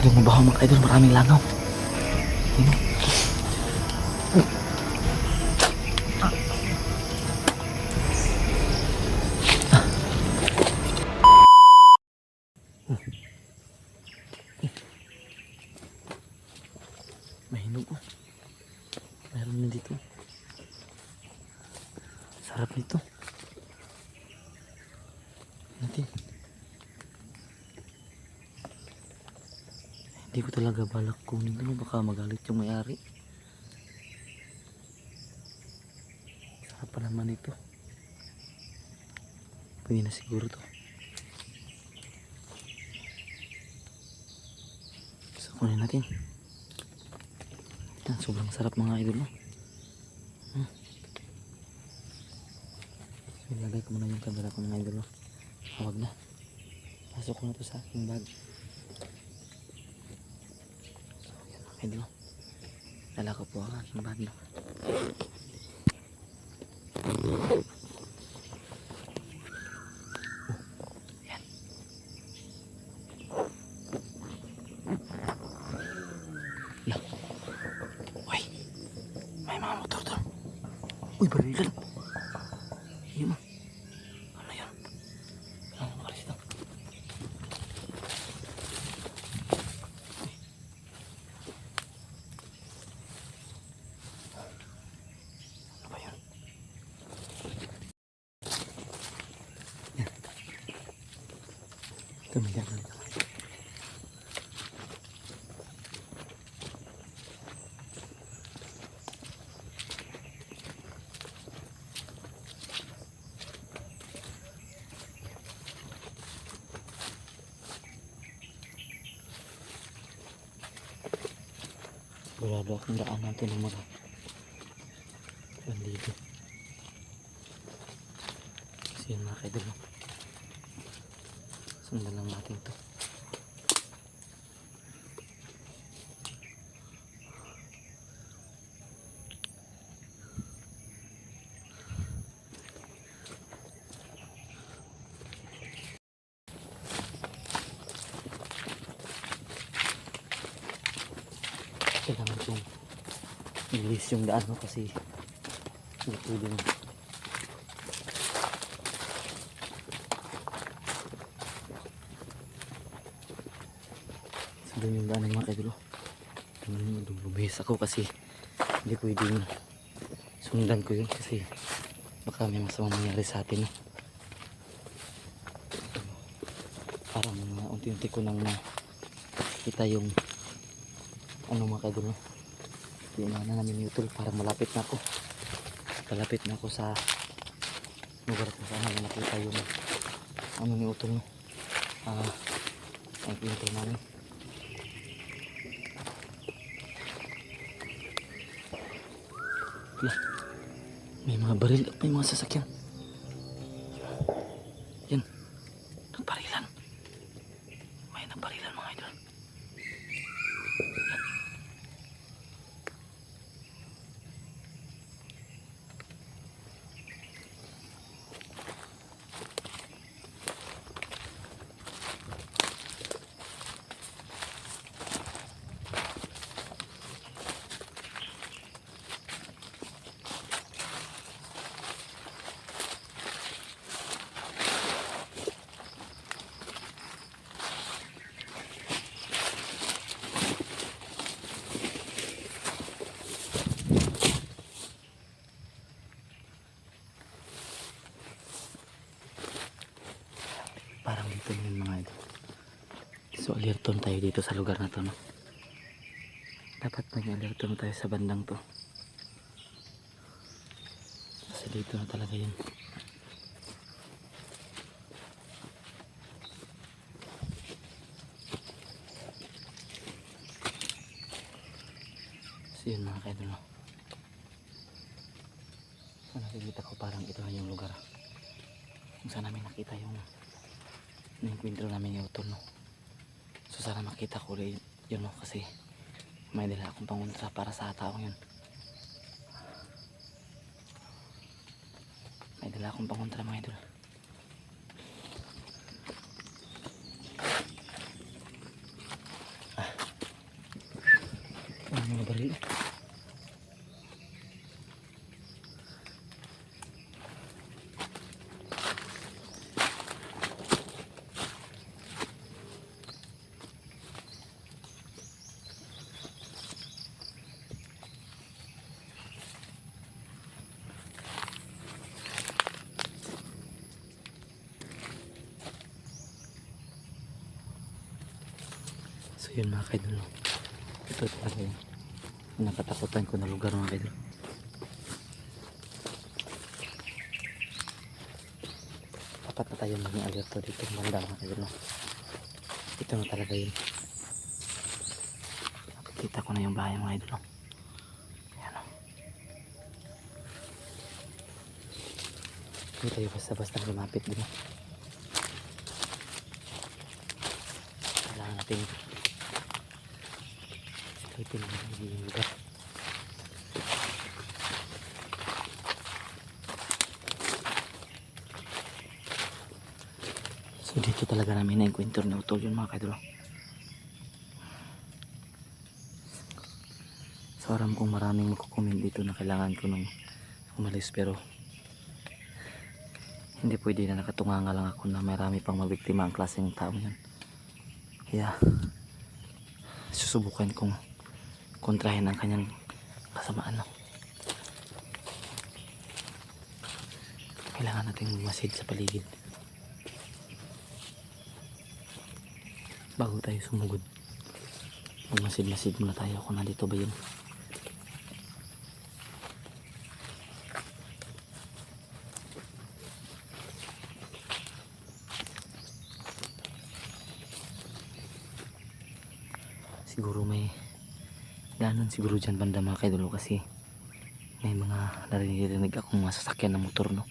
Masyadong mabaho mga idol, maraming langaw. Yun. May hinog oh. Meron na dito. Sarap nito. Natin. Hindi ko talaga balak kunin ito. Baka magalit yung may-ari. Sarap pa naman ito. Pwede na siguro to. So kunin natin. Yan, sobrang sarap mga idol. Ilagay ko muna yung camera ko mga idol. Hawag na. Pasok ko na to sa aking bag. So yan mga idol. Dala ko po ang aking bag. No? Yan. Lah. Uy. May mga motor doon. Uy, barilan. Yun. Ano yun? Ano makalis ito? Ano ba yun? Yan. Tumigyan na ito. Sigurado akong daan natin ng mga bandido. Kasi yun mga kaidol. Sundan lang natin ito. Kailangan kong i-release yung daan mo kasi hindi pwede mo. Sundan yung daan ng mga kaidol. Bumihis ako kasi hindi pwedeng sundan ko yun kasi baka may masamang mangyari sa atin. No? Parang unti-unti ko nang nakita yung ano mga kaidol. No? Yung na namin utol, parang malapit na ako. Malapit na ako sa lugar kung saan nakita yung ano ni utol. No? Ang pinto namin. May mga baril at may mga sasakyan. Yan. Nagbarilan. May nagbarilan mga idol. Yan. Parang dito yung mga idol. So alerton tayo dito sa lugar na to. No? Dapat mag-alerton tayo sa bandang to. Kasi dito na talaga yun. So yun mga kaidol. No? So nakikita ko parang ito na yung lugar kung saan namin nakita yung na-encuentro namin yung utol. No? So sana makita ko ulit yun. No? Kasi may dala akong pangontra para sa taong yun. May dala akong pangontra mga idol. Yun mga kaidol, no? Ito talaga yung nakatakutan ko na lugar mga kaidol. Dapat na tayo maging alerto dito banda mga kaidol, no? Ito na talaga yun. Kita ko na yung bahay mga idol, no? Ayan, no? Hindi tayo basta-basta lumapit din, no? Kailangan natin silipin yung lugar. So dito talaga namin na-encounter na utol yun mga kaidol. So aram kong maraming magkukomment dito na kailangan ko nung umalis, pero hindi pwede na nakatunganga lang ako na marami pang mabiktima ang klaseng tao yun. Kaya susubukan kong kontrahin ang kanyang kasamaan, no? Kailangan natin magmasid sa paligid bago tayo sumugod. Magmasid-masid muna tayo kung nandito ba yun. Siguro may daanan siguro dyan banda mga kaidol, kasi may mga narinig akong mga sasakyan ng motor, no?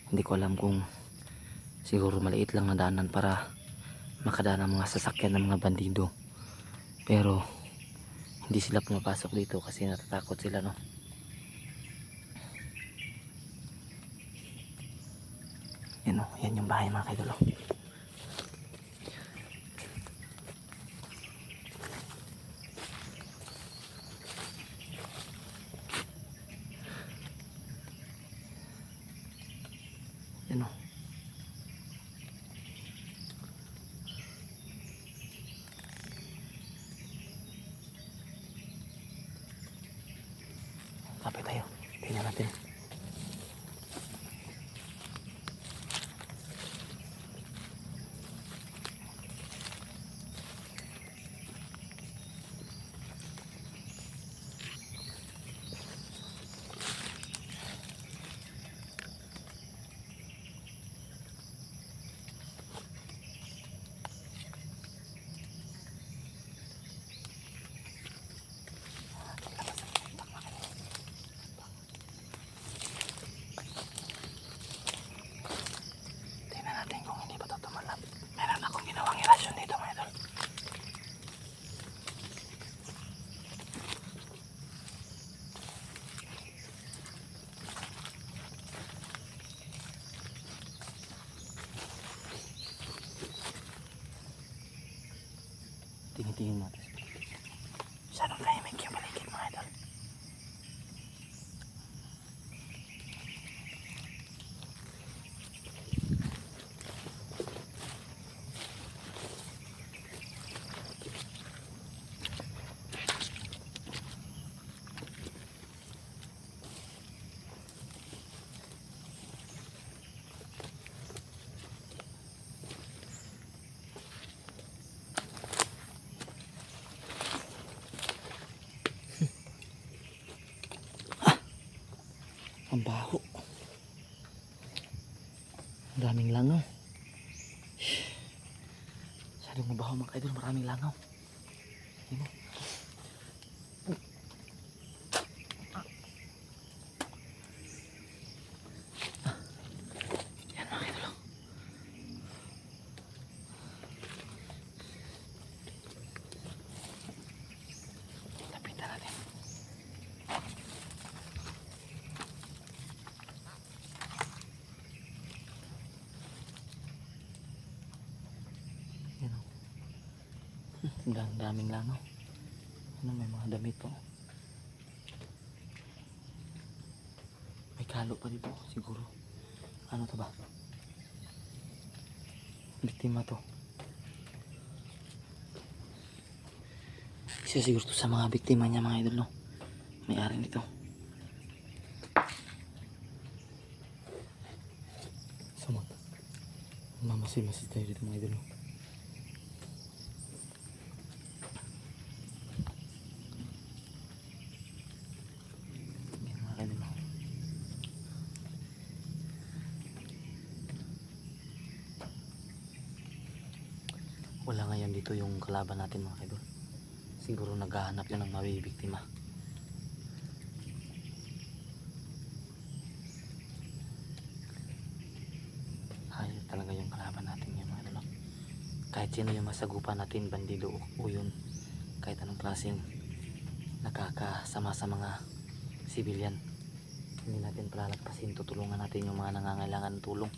Hindi ko alam kung siguro maliit lang na daanan para makadaan ang mga sasakyan ng mga bandido, pero hindi sila pumapasok dito kasi natatakot sila, no? Yan, no? Yan yung bahay mga kaidol. Yan, no? Kapit tayo, tingnan natin. Tingnan natin kung hindi pa ito tumalab. Meron akong ginawang irasyon dito mga idol. Tingin-tingin natin. Masyadong tahimik yung paligid mga idol. Ang baho. Ang daming langaw. Masyadong mabaho mga kaidol, maraming langaw. Tingnan mo. Yan mga kaidol. Lapitan natin. Yan, oh. Ang daming langaw. Ano, may mga damit po. May kalo pa dito siguro. Ano to ba? Biktima to. Isa siguro to sa mga biktima niya mga idol, no? May-ari nito. Sama. Mamasid-masid tayo dito mga idol, no? nandito yung kalaban natin mga kaidol. Siguro naghahanap yun ng mabibiktima. Hayop talaga yung kalaban natin yung mga idol. Kahit sino yung masagupa natin, bandido o yun, kahit anong klaseng nakakasama sa mga civilian, hindi natin palalagpasin. Tutulungan natin yung mga nangangailangan ng tulong.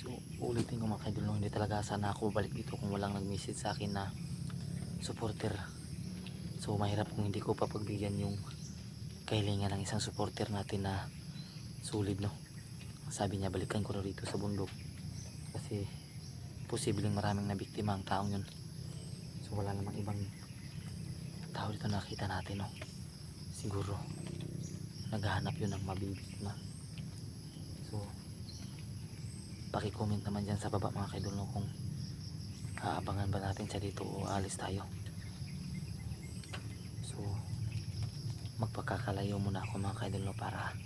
So ulitin ko mga kaidol, hindi talaga sana ako balik dito kung walang nag-message sa akin na supporter. So mahirap kung hindi ko papagbigyan yung kahilingan ng isang supporter natin na solid, no. Sabi niya balikan ko na rito sa bundok kasi posibleng maraming nabiktima ang taong yun. So wala namang ibang tao dito nakita natin, no. Siguro naghahanap yun ng mabibiktima. So paki-comment naman dyan sa baba mga kaidol, no, kung aabangan ba natin siya dito o alis tayo. So magpakakalayo muna ako mga kaidol, no, para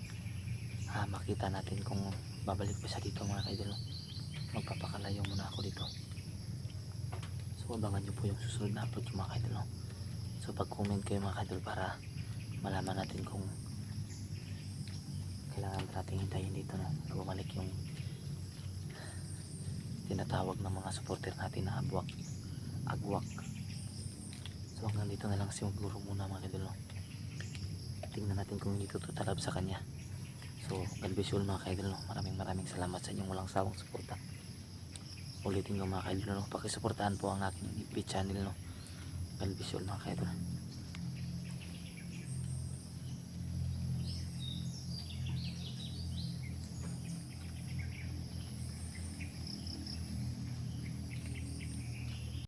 makita natin kung babalik pa siya dito mga kaidol, no. Magpapakalayo muna ako dito. So abangan nyo po yung susunod na upload yung mga kaidol, no. So pag comment kayo mga kaidol para malaman natin kung kailangan natin hintayin dito na bumalik yung tinatawag ng mga supporter natin na agwak. So hanggang dito na lang siguro muna mga kaidol, no. Tingnan natin kung dito tutalab sa kanya. So God bless you all mga kaidol, no. Maraming salamat sa inyong walang sawang suporta. Ulitin ko mga kaidol, no, pakisuportahan po ang aking FB channel, no. God bless you all mga kaidol.